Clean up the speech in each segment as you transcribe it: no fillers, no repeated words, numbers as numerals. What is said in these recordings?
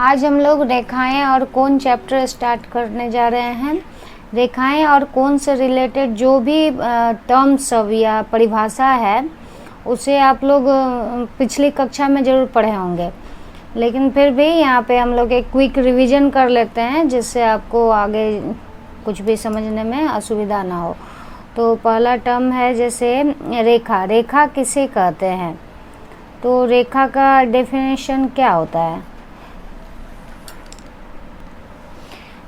आज हम लोग रेखाएं और कोण चैप्टर स्टार्ट करने जा रहे हैं। रेखाएं और कोण से रिलेटेड जो भी टर्म्स सब या परिभाषा है उसे आप लोग पिछली कक्षा में ज़रूर पढ़े होंगे, लेकिन फिर भी यहाँ पे हम लोग एक क्विक रिवीजन कर लेते हैं जिससे आपको आगे कुछ भी समझने में असुविधा ना हो। तो पहला टर्म है जैसे रेखा। रेखा किसे कहते हैं? तो रेखा का डेफिनेशन क्या होता है?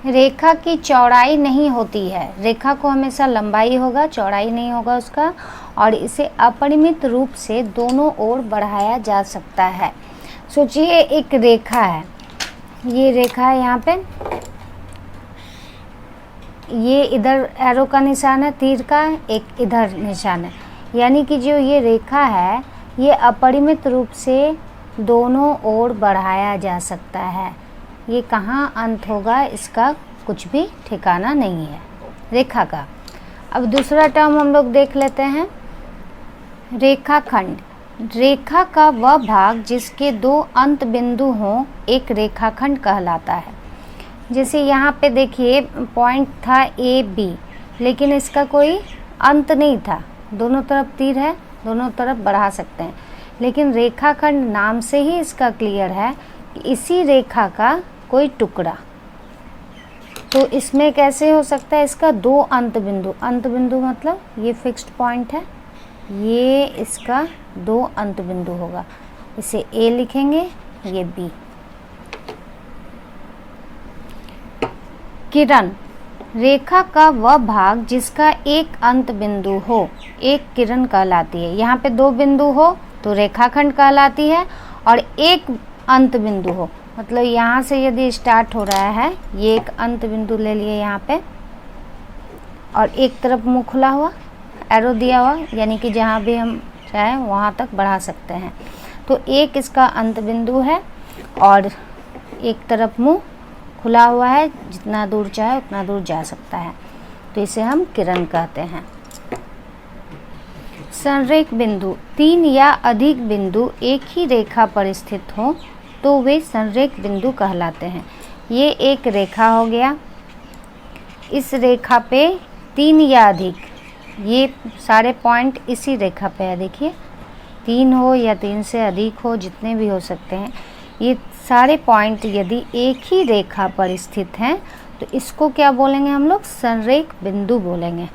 रेखा की चौड़ाई नहीं होती है। रेखा को हमेशा लंबाई होगा, चौड़ाई नहीं होगा उसका, और इसे अपरिमित रूप से दोनों ओर बढ़ाया जा सकता है। सोचिए एक रेखा है, ये रेखा है, यहाँ पे ये इधर एरो का निशान है, तीर का, एक इधर निशान है, यानी कि जो ये रेखा है ये अपरिमित रूप से दोनों ओर बढ़ाया जा सकता है। ये कहाँ अंत होगा इसका कुछ भी ठिकाना नहीं है रेखा का। अब दूसरा टर्म हम लोग देख लेते हैं, रेखाखंड। रेखा का वह भाग जिसके दो अंत बिंदु हों एक रेखाखंड कहलाता है। जैसे यहाँ पे देखिए पॉइंट था ए बी, लेकिन इसका कोई अंत नहीं था, दोनों तरफ तीर है, दोनों तरफ बढ़ा सकते हैं, लेकिन रेखाखंड नाम से ही इसका क्लियर है कि इसी रेखा का कोई टुकड़ा। तो इसमें कैसे हो सकता है? इसका दो अंत बिंदु, अंत बिंदु मतलब ये फिक्स्ड पॉइंट है, ये इसका दो अंत बिंदु होगा, इसे ए लिखेंगे, ये बी। किरण। रेखा का वह भाग जिसका एक अंत बिंदु हो एक किरण कहलाती है। यहाँ पे दो बिंदु हो तो रेखाखंड कहलाती है, और एक अंत बिंदु हो मतलब यहाँ से यदि स्टार्ट हो रहा है, ये एक अंत बिंदु ले लिए यहाँ पे, और एक तरफ मुंह खुला हुआ, एरो दिया हुआ, यानी कि जहाँ भी हम चाहे वहाँ तक बढ़ा सकते हैं। तो एक इसका अंत बिंदु है और एक तरफ मुंह खुला हुआ है, जितना दूर चाहे उतना दूर जा सकता है, तो इसे हम किरण कहते हैं। संरेख बिंदु। तीन या अधिक बिंदु एक ही रेखा पर स्थित हों तो वे संरेख बिंदु कहलाते हैं। ये एक रेखा हो गया, इस रेखा पे तीन या अधिक, ये सारे पॉइंट इसी रेखा पे है, देखिए तीन हो या तीन से अधिक हो, जितने भी हो सकते हैं, ये सारे पॉइंट यदि एक ही रेखा पर स्थित हैं तो इसको क्या बोलेंगे हम लोग? संरेख बिंदु बोलेंगे।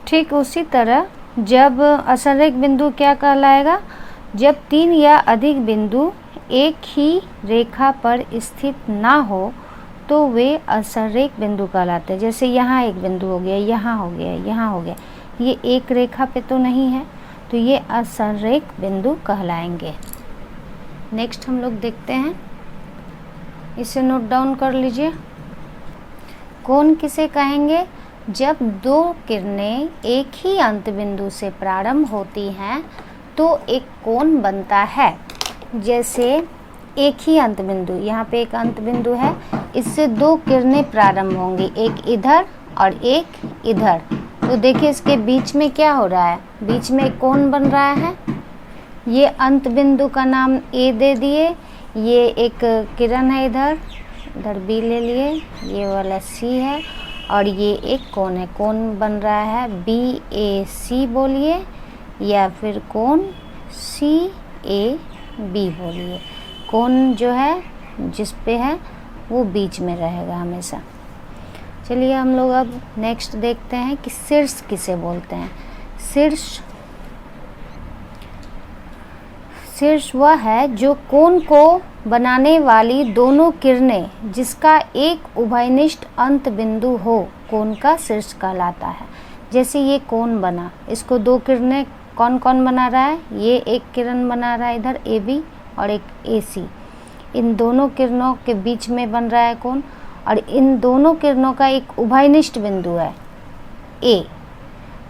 ठीक उसी तरह जब असंरेख बिंदु क्या कहलाएगा? जब तीन या अधिक बिंदु एक ही रेखा पर स्थित ना हो तो वे असंरेख बिंदु कहलाते हैं। जैसे यहाँ एक बिंदु हो गया, यहाँ हो गया, यहाँ हो गया, ये एक रेखा पे तो नहीं है, तो ये असंरेख बिंदु कहलाएंगे। नेक्स्ट हम लोग देखते हैं, इसे नोट डाउन कर लीजिए। कोण किसे कहेंगे? जब दो किरणें एक ही अंत बिंदु से प्रारंभ होती हैं तो एक कोण बनता है। जैसे एक ही अंत बिंदु, यहाँ पे एक अंत बिंदु है, इससे दो किरणें प्रारंभ होंगी, एक इधर और एक इधर, तो देखिए इसके बीच में क्या हो रहा है? बीच में एक कोण बन रहा है। ये अंत बिंदु का नाम ए दे दिए, ये एक किरण है, इधर इधर बी ले लिए, ये वाला सी है, और ये एक कोण है, कोण बन रहा है बी ए सी बोलिए, या फिर कोण सी ए बी बोलिए। कोण जो है जिस पे है वो बीच में रहेगा हमेशा। चलिए हम लोग अब नेक्स्ट देखते हैं कि शीर्ष किसे बोलते हैं। शीर्ष वह है जो कोण को बनाने वाली दोनों किरणें जिसका एक उभयनिष्ठ अंत बिंदु हो, कोण का शीर्ष कहलाता है। जैसे ये कोण बना, इसको दो किरणें कौन कौन बना रहा है? ये एक किरण बना रहा है इधर ए बी और एक ए सी, इन दोनों किरणों के बीच में बन रहा है कोण, और इन दोनों किरणों का एक उभयनिष्ठ बिंदु है ए।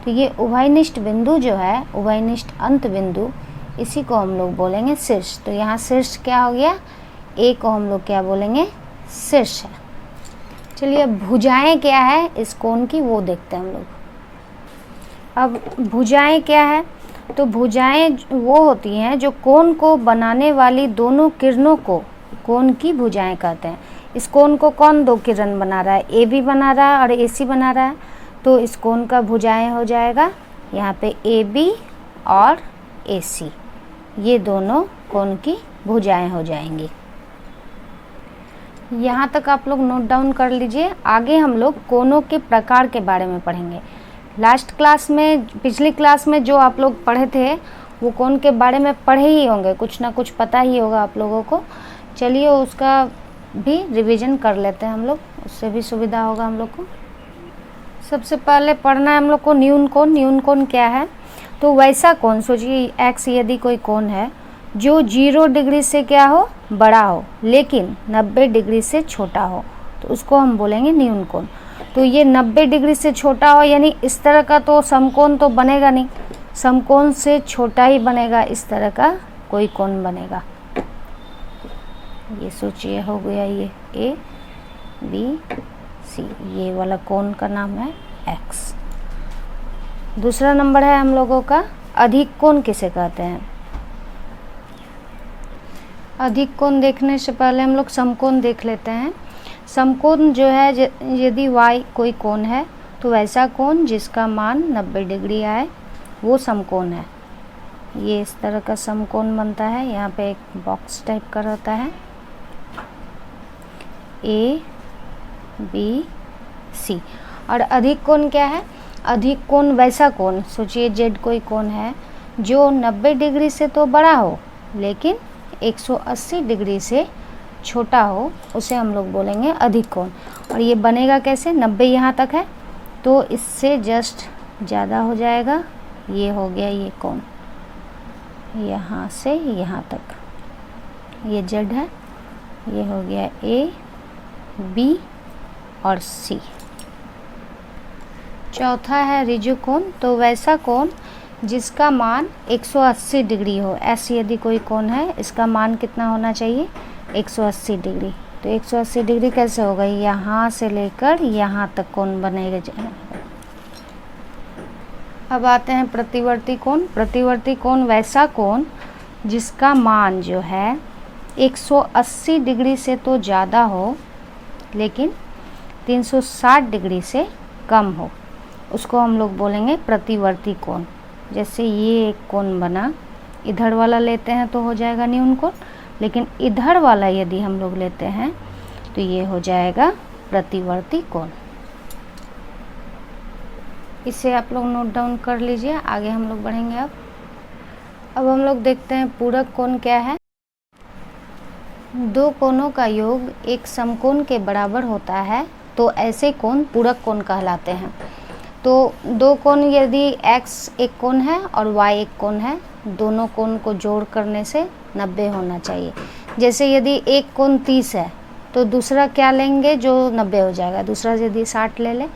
तो ये उभयनिष्ठ बिंदु जो है, उभयनिष्ठ अंत बिंदु, इसी को हम लोग बोलेंगे शीर्ष। तो यहाँ शीर्ष क्या हो गया? ए को हम लोग क्या बोलेंगे? शीर्ष है। चलिए भुजाएं क्या है इस कोण की वो देखते हैं हम लोग। अब भुजाएं क्या है? तो भुजाएं वो होती हैं जो कोण को बनाने वाली दोनों किरणों को कोण की भुजाएं कहते हैं। इस कोण को कौन दो किरण बना रहा है, ए बी बना रहा है और ए सी बना रहा है, तो इस कोण का भुजाएं हो जाएगा यहाँ पे ए बी और ए सी, ये दोनों कोण की भुजाएं हो जाएंगी। यहाँ तक आप लोग नोट डाउन कर लीजिए। आगे हम लोग कोणों के प्रकार के बारे में पढ़ेंगे। लास्ट क्लास में, पिछली क्लास में जो आप लोग पढ़े थे वो कोण के बारे में पढ़े ही होंगे, कुछ ना कुछ पता ही होगा आप लोगों को। चलिए उसका भी रिवीजन कर लेते हैं हम लोग, उससे भी सुविधा होगा हम लोग को। सबसे पहले पढ़ना है हम लोग को न्यून कोण। न्यून कोण क्या है, तो वैसा कोण, सोचिए एक्स यदि कोई कोण है जो 0 डिग्री से क्या हो, बड़ा हो, लेकिन 90 डिग्री से छोटा हो, तो उसको हम बोलेंगे न्यून कोण। तो ये 90 डिग्री से छोटा हो यानी इस तरह का तो समकोण तो बनेगा नहीं, समकोण से छोटा ही बनेगा, इस तरह का कोई कोण बनेगा। ये सोचिए हो गया ये ए बी सी, ये वाला कोण का नाम है एक्स। दूसरा नंबर है हम लोगों का अधिक कोण किसे कहते हैं। अधिक कोण देखने से पहले हम लोग समकोण देख लेते हैं। समकोण जो है, यदि y कोई कोण है तो वैसा कोण जिसका मान 90 डिग्री आए वो समकोण है। ये इस तरह का समकोण बनता है, यहाँ पे एक बॉक्स टाइप का रहता है ए बी सी। और अधिक कोण क्या है, अधिक कोण वैसा कोण, सोचिए जेड कोई कोण है जो 90 डिग्री से तो बड़ा हो लेकिन 180 डिग्री से छोटा हो, उसे हम लोग बोलेंगे अधिक कोण। और ये बनेगा कैसे, 90 यहाँ तक है तो इससे जस्ट ज़्यादा हो जाएगा, ये हो गया ये कोण, यहाँ से यहाँ तक, ये जेड है, ये हो गया ए बी और सी। चौथा है ऋजु कोण, तो वैसा कोण जिसका मान 180 डिग्री हो। ऐसी यदि कोई कोण है, इसका मान कितना होना चाहिए, 180 डिग्री। तो 180 डिग्री कैसे होगा, यहाँ से लेकर यहाँ तक कोण बनेगा। अब आते हैं प्रतिवर्ती कोण। प्रतिवर्ती कोण वैसा कोण जिसका मान जो है 180 डिग्री से तो ज़्यादा हो लेकिन 360 डिग्री से कम हो, उसको हम लोग बोलेंगे प्रतिवर्ती कोण। जैसे ये एक कोण बना, इधर वाला लेते हैं तो हो जाएगा न्यून कोण, लेकिन इधर वाला यदि हम लोग लेते हैं तो ये हो जाएगा प्रतिवर्ती कोण। इसे आप लोग नोट डाउन कर लीजिए, आगे हम लोग बढ़ेंगे। अब हम लोग देखते हैं पूरक कोण क्या है। दो कोणों का योग एक समकोण के बराबर होता है तो ऐसे कोण पूरक कोण कहलाते हैं। तो दो कोण यदि x एक कोण है और y एक कोण है, दोनों कोण को जोड़ करने से 90 होना चाहिए। जैसे यदि एक कोण 30 है तो दूसरा क्या लेंगे जो 90 हो जाएगा, दूसरा यदि 60 ले ले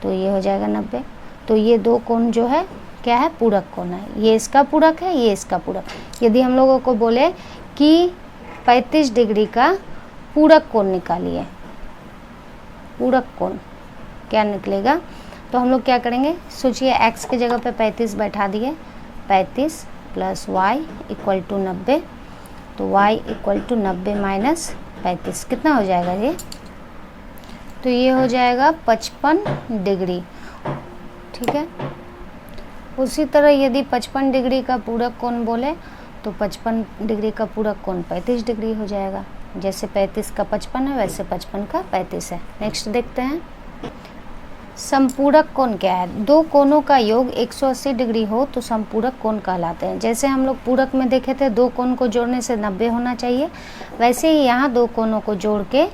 तो ये हो जाएगा 90। तो ये दो कोण जो है क्या है, पूरक कोण है। ये इसका पूरक है, ये इसका पूरक। यदि हम लोगों को बोले कि 35 डिग्री का पूरक कोण निकालिए, पूरक कोण क्या निकलेगा, तो हम लोग क्या करेंगे, सोचिए x की जगह पे 35 बैठा दिए, 35 प्लस वाई इक्वल टू 90। तो y इक्वल टू 90 माइनस 35 कितना हो जाएगा ये, तो ये हो जाएगा 55 डिग्री। ठीक है, उसी तरह यदि 55 डिग्री का पूरक कोण बोले तो 55 डिग्री का पूरक कोण 35 डिग्री हो जाएगा। जैसे 35 का 55 है वैसे 55 का 35 है। नेक्स्ट देखते हैं संपूरक कोण क्या है। दो कोणों का योग 180 डिग्री हो तो संपूरक कोण कहलाते हैं। जैसे हम लोग पूरक में देखे थे दो कोण को जोड़ने से 90 होना चाहिए, वैसे ही यहाँ दो कोणों को जोड़ के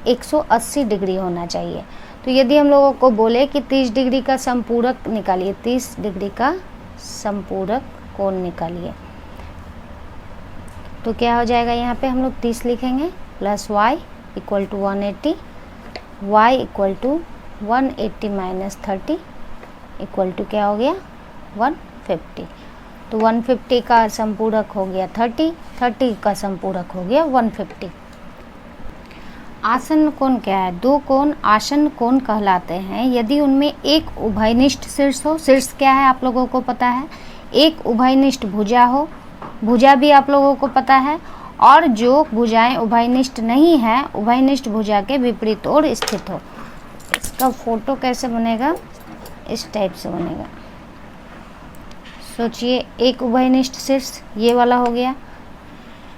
180 डिग्री होना चाहिए। तो यदि हम लोगों को बोले कि 30 डिग्री का संपूरक निकालिए, 30 डिग्री का संपूरक कोण निकालिए, तो क्या हो जाएगा, यहाँ पे हम लोग 30 लिखेंगे plus Y equal to 180, Y equal to 180 minus 30 equal to क्या हो गया 150। तो 150 का संपूरक हो गया 30, 30 का संपूरक हो गया 150। आसन्न कोण क्या है। दो कोण आसन्न कोण कहलाते हैं यदि उनमें एक उभयनिष्ठ शीर्ष हो। शीर्ष क्या है आप लोगों को पता है, एक उभयनिष्ठ भुजा हो, भुजा भी आप लोगों को पता है, और जो भुजाएं उभयनिष्ठ नहीं है, उभयनिष्ठ भुजा के विपरीत ओर स्थित हो। इसका फोटो कैसे बनेगा, इस टाइप से बनेगा। सोचिए, एक उभयनिष्ठ शीर्ष ये वाला हो गया,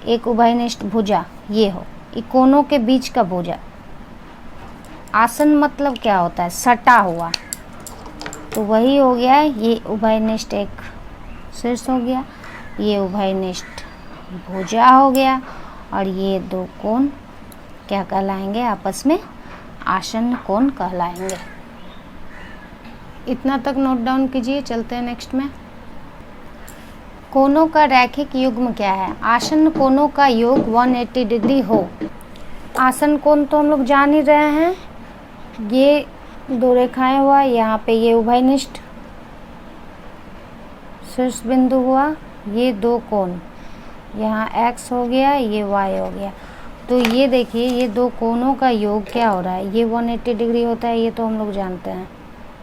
एक उभयनिष्ठ भुजा ये हो, ये कोनों के बीच का भुजा। आसन मतलब क्या होता है, सटा हुआ, तो वही हो गया। ये उभयनिष्ठ एक शीर्ष हो गया, ये उभयनिष्ठ भुजा हो गया, और ये दो कोण क्या कहलाएंगे, आपस में आसन कोण कहलाएंगे। इतना तक नोट डाउन कीजिए। चलते हैं नेक्स्ट में। कोनों का रैखिक युग्म क्या है? आसन कोनों का योग 180 डिग्री हो। आसन कोण तो हम लोग जान ही रहे हैं, ये दो रेखाएं हुआ, यहाँ पे ये उभयनिष्ठ शीर्ष बिंदु हुआ, ये दो कोण, यहाँ x हो गया, ये y हो गया। तो ये देखिए, ये दो कोणों का योग क्या हो रहा है, ये 180 डिग्री होता है, ये तो हम लोग जानते हैं,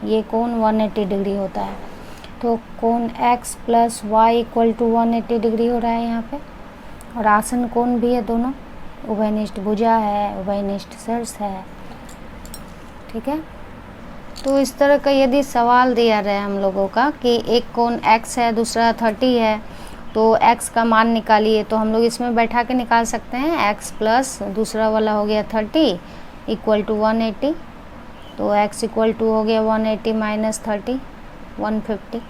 ये कोण 180 डिग्री होता है। तो कोण x plus Y equal to 180 degree हो रहा है यहाँ पे। और आसन कोण भी है, दोनों उभयनिष्ठ भुजा है, उभयनिष्ठ शीर्ष है। ठीक है, तो इस तरह का यदि सवाल दिया रहे हम लोगों का कि एक कोण x है, दूसरा 30 है, तो x का मान निकालिए, तो हम लोग इसमें बैठा के निकाल सकते हैं। x प्लस दूसरा वाला हो गया 30 इक्वल टू 180, तो x इक्वल टू हो गया 180 माइनस 30, 150।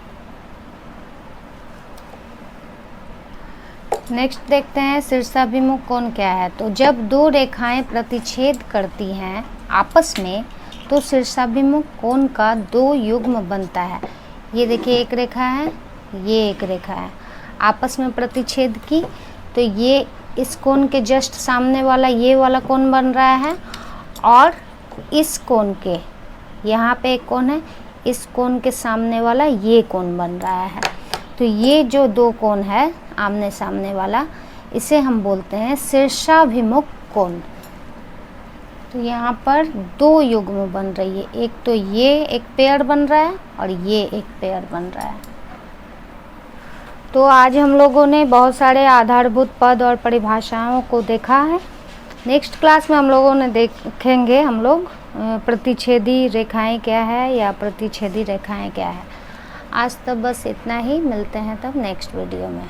नेक्स्ट देखते हैं शीर्षाभिमुख कोण क्या है। तो जब दो रेखाएं प्रतिच्छेद करती हैं आपस में, तो शीर्षाभिमुख कोण का दो युग्म बनता है। ये देखिए, एक रेखा है, ये एक रेखा है, आपस में प्रतिच्छेद की, तो ये इस कोण के जस्ट सामने वाला ये वाला कोण बन रहा है, और इस कोण के यहाँ पे एक कोण है, इस कोण के सामने वाला ये कोण बन रहा है। तो ये जो दो कोण है आमने सामने वाला, इसे हम बोलते हैं शीर्षाभिमुख कोण। तो यहाँ पर दो युग्म बन रही है, एक तो ये एक पेयर बन रहा है और ये एक पेयर बन रहा है। तो आज हम लोगों ने बहुत सारे आधारभूत पद और परिभाषाओं को देखा है। नेक्स्ट क्लास में हम लोगों ने देखेंगे हम लोग प्रतिच्छेदी रेखाएं क्या है या प्रतिच्छेदी रेखाएं क्या है। आज तक बस इतना ही, मिलते हैं तब नेक्स्ट वीडियो में।